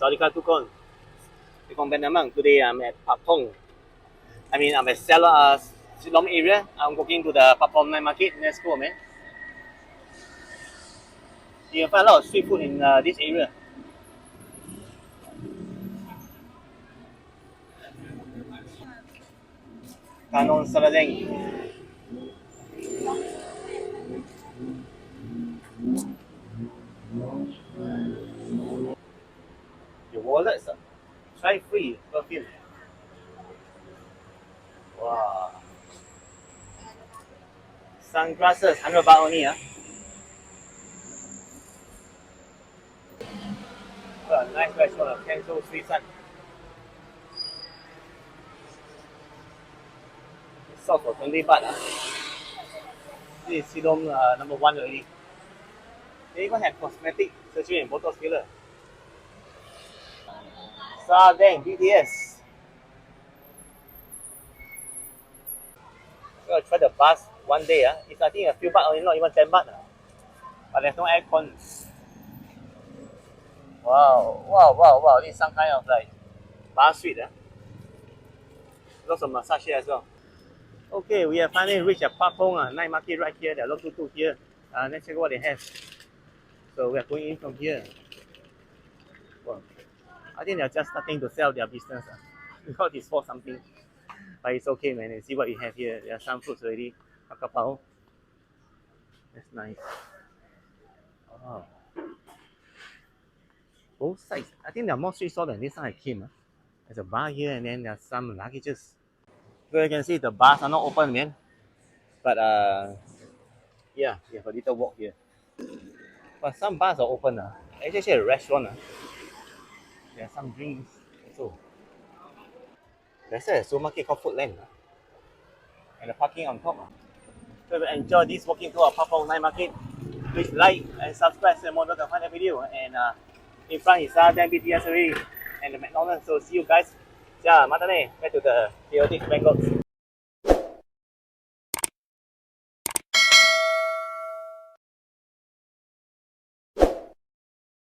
Sawadika Tukon. Tukon Benamang. Today I'm at Patpong. I'm at Silom area. I'm walking to the Patpong night market. Let's go, man. You can find a lot of street food in this area. Kanon Saladeng. Your wallets, try free perfume. Wow. Sunglasses, 100 baht only. Nice restaurant, Kenzo Sweet Sun. Sold for 20 baht. This is Silom number one already. They even have cosmetic surgery and Botox filler. Dang, BTS. I'm gonna try the bus one day. It's I think a few baht only, not even 10 baht. But there's no aircon. Wow. This is some kind of like bar suite. Lots of massage here as well. Okay, we have finally reached a Patpong night market right here. There are lots of food here. Let's check what they have. So we are going in from here. Well, I think they're just starting to sell their business because it's for something. But it's okay, man. You see what we have here. There are some fruits already. Kakapao. That's nice. Wow. Both sides. I think there are more street stalls than this time I came. There's a bar here and then there's some luggages. So you can see the bars are not open, man. But yeah, we have a little walk here. But some bars are open. It's actually a restaurant. There are some drinks also. There's a supermarket called Foodland. And the parking on top. So if you enjoy this walking tour of Patpong Night Market, please like and subscribe so more to find the video. And in front is Dan BTS already and the McDonald's. So see you guys. Yeah, matane, back to the chaotic Bangkok.